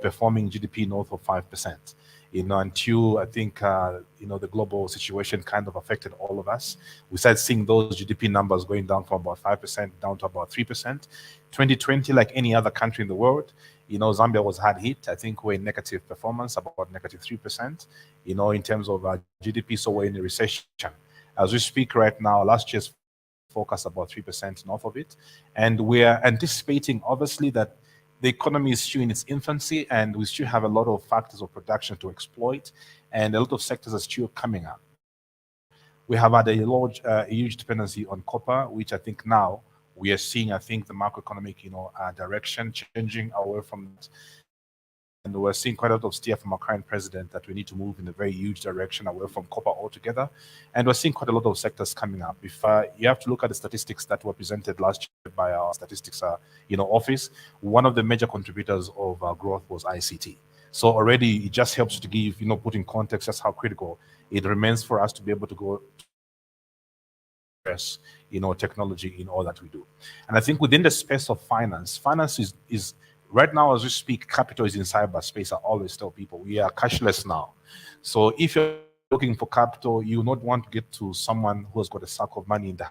performing GDP north of 5%. Until I think, the global situation kind of affected all of us. We started seeing those GDP numbers going down from about 5% down to about 3%. 2020, like any other country in the world, Zambia was hard hit. I think we're in negative performance, about negative 3%, in terms of GDP. So we're in a recession. As we speak right now, last year's forecast about 3% north of it. And we're anticipating, obviously, that the economy is still in its infancy and we still have a lot of factors of production to exploit and a lot of sectors are still coming up. We have had a huge dependency on copper, which I think now we are seeing, I think, the macroeconomic, direction changing away from it. And we're seeing quite a lot of steer from our current president that we need to move in a very huge direction away from copper altogether. And we're seeing quite a lot of sectors coming up. If you have to look at the statistics that were presented last year by our statistics, office, one of the major contributors of growth was ICT. So already it just helps to give, put in context just how critical it remains for us to be able to go technology in all that we do. And I think within the space of finance is right now, as we speak, capital is in cyberspace. I always tell people we are cashless now. So if you're looking for capital, you not want to get to someone who has got a sack of money in the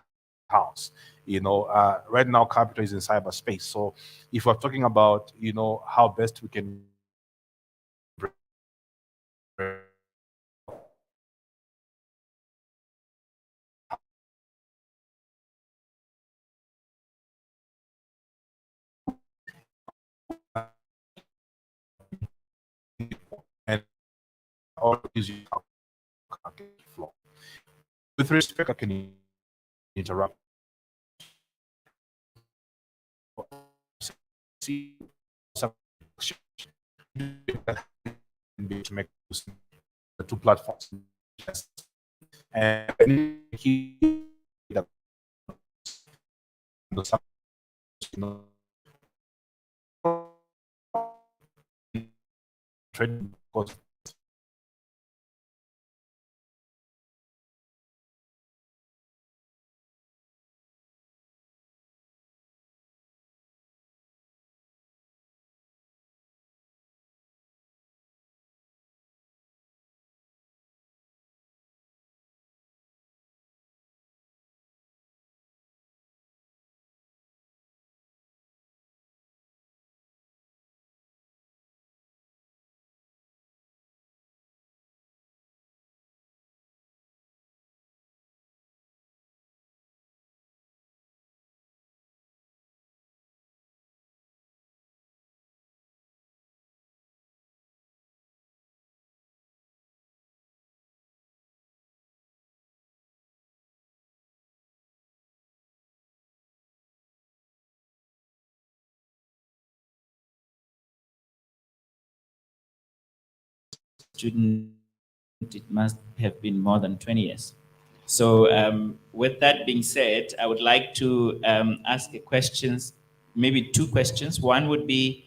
house. Right now, capital is in cyberspace. So if we're talking about, how best we can and always use flow. With respect, I can interrupt. see some to make the two platforms. And trading cost. Student, it must have been more than 20 years. So with that being said, I would like to ask a questions, maybe two questions. One would be,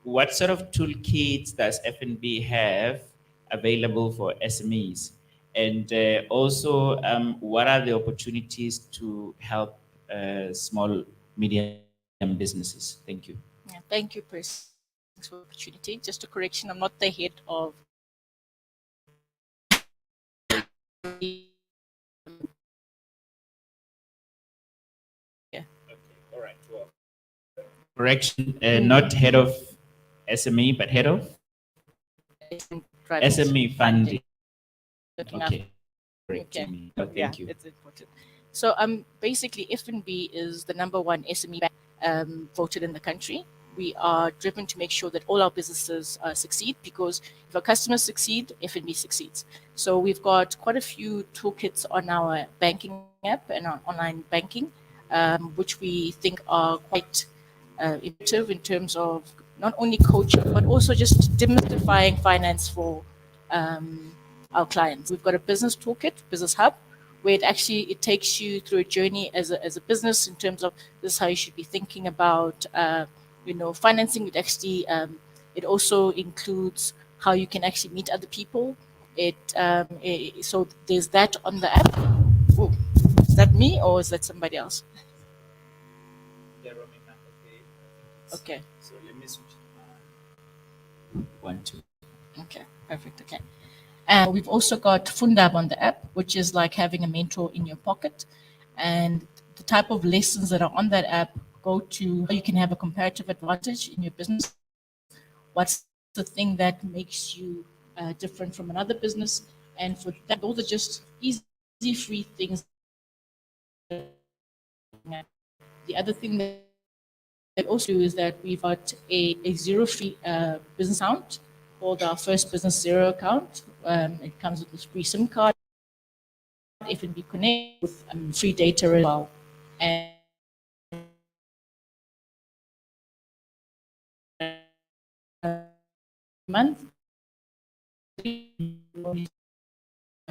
what sort of toolkits does FNB have available for SMEs? And also, what are the opportunities to help small, medium businesses? Thank you. Yeah, thank you, Percy. Thanks for the opportunity. Just a correction, I'm not the head of All right. Well, correction, not head of SME, but head of SME funding. Looking Okay. Correct Okay. me. But Yeah, thank you. it's important. So basically FNB is the number one SME bank voted in the country. We are driven to make sure that all our businesses succeed, because if our customers succeed, FNB succeeds. So we've got quite a few toolkits on our banking app and our online banking, which we think are quite effective in terms of not only coaching, but also just demystifying finance for our clients. We've got a business toolkit, business hub, where it takes you through a journey as a business in terms of this is how you should be thinking about financing. It also includes how you can actually meet other people. So there's that on the app. Oh, is that me or is that somebody else? Okay. So let me switch to 1, 2. Okay, perfect. Okay. And we've also got Fundab on the app, which is like having a mentor in your pocket. And the type of lessons that are on that app go to how you can have a comparative advantage in your business. What's the thing that makes you different from another business? And for that, those are just easy, free things. The other thing that we also do is that we've got a zero fee business account called our First Business Zero account. It comes with this free SIM card, FNB Connect, with free data as well. And month,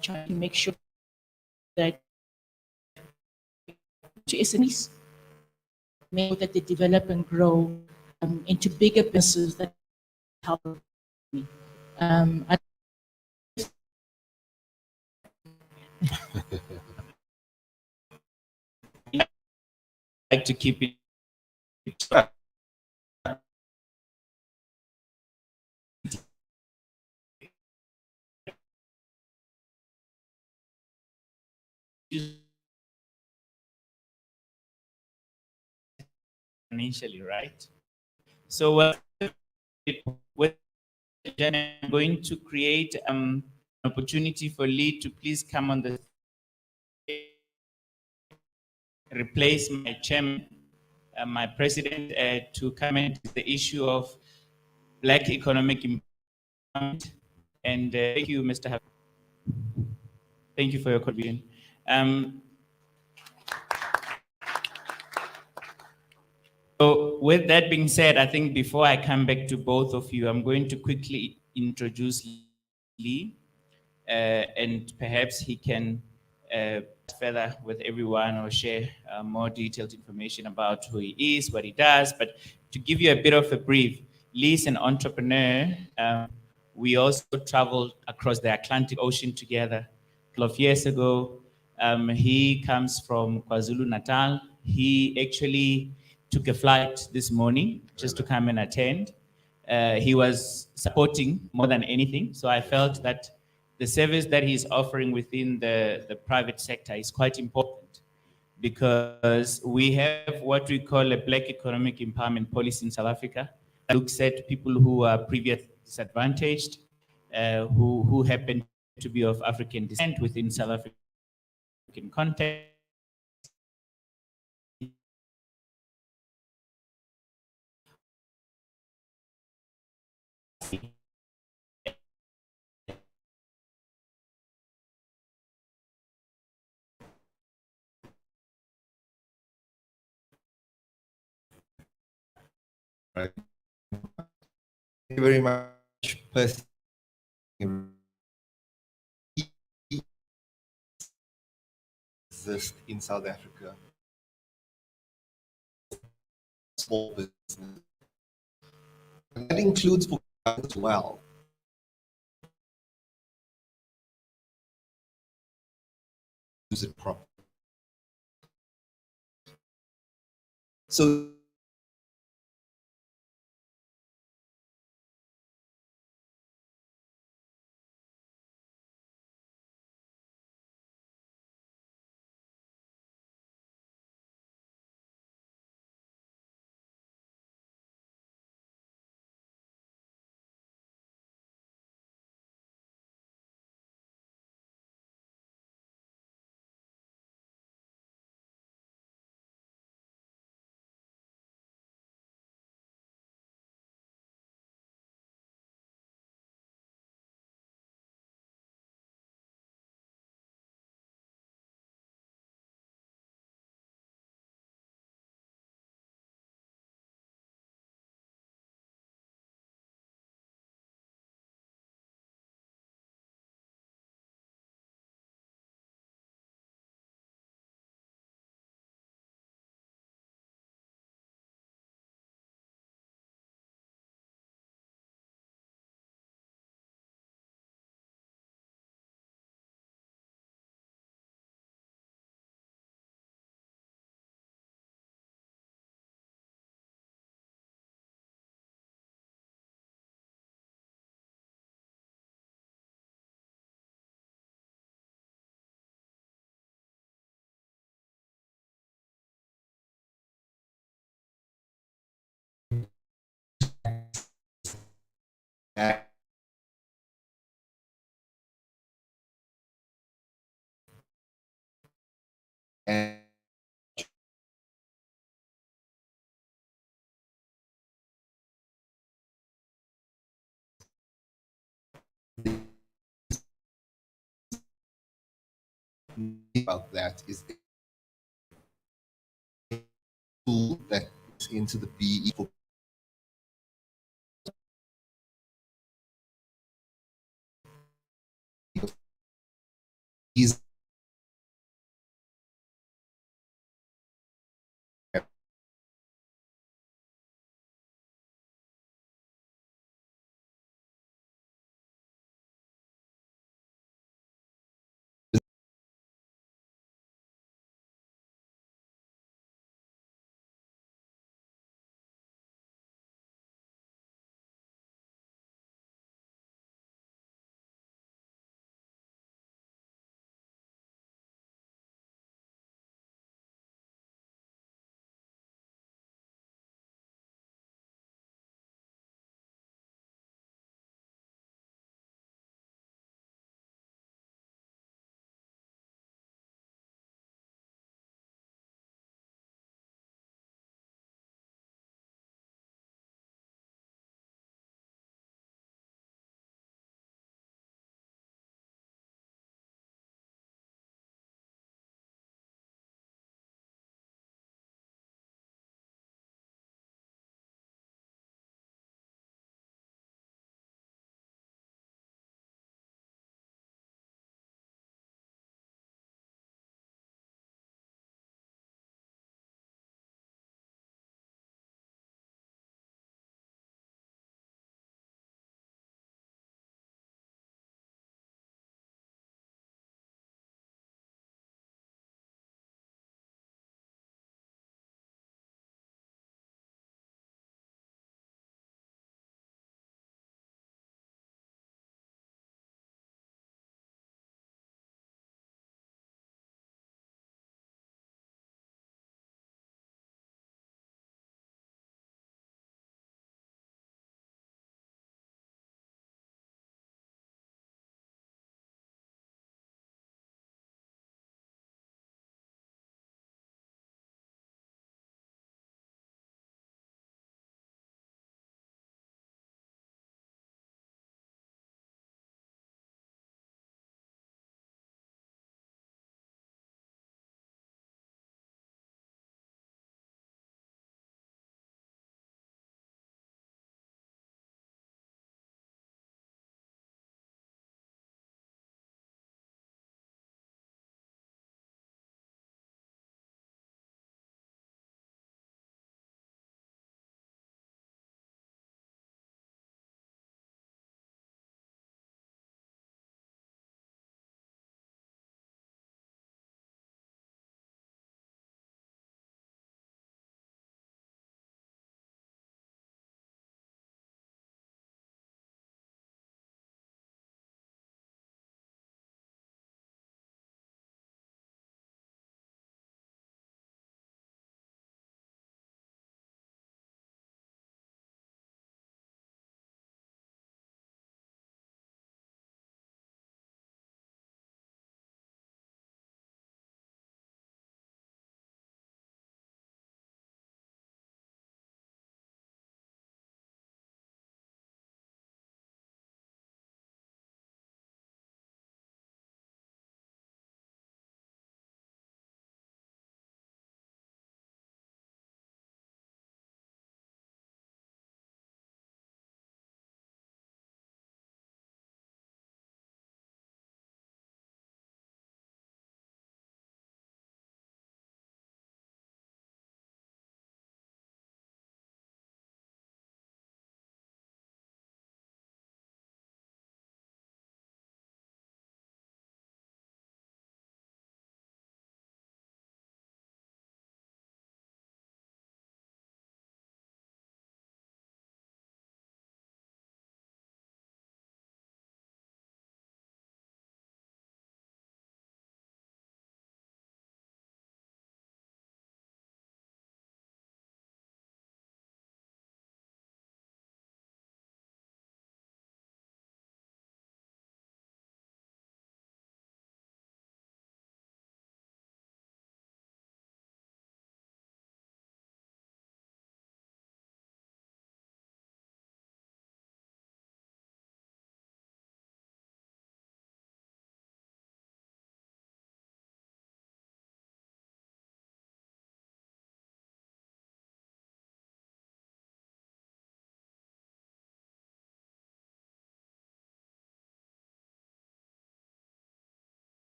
trying to make sure that to SMEs, make sure that they develop and grow into bigger businesses that help me. I'd like to keep it financially, right? So with Jen, I'm going to create an opportunity for Lee to please come on the replace my chairman, my president, to comment the issue of Black economic empowerment. And thank you, Mr. Thank you for your contribution. So with that being said, I think before I come back to both of you, I'm going to quickly introduce Lee, and perhaps he can further with everyone or share more detailed information about who he is, what he does. But to give you a bit of a brief, Lee is an entrepreneur. We also traveled across the Atlantic Ocean together a couple of years ago. He comes from KwaZulu Natal. He actually took a flight this morning just to come and attend. He was supporting more than anything. So I felt that the service that he's offering within the private sector is quite important, because we have what we call a Black economic empowerment policy in South Africa that looks at people who are previously disadvantaged, who happen to be of African descent within South African context. Right. Thank you very much, Percy. Exist in South Africa. Small business. And that includes for as well. Use it properly. So and about that is the tool that is into the BE for is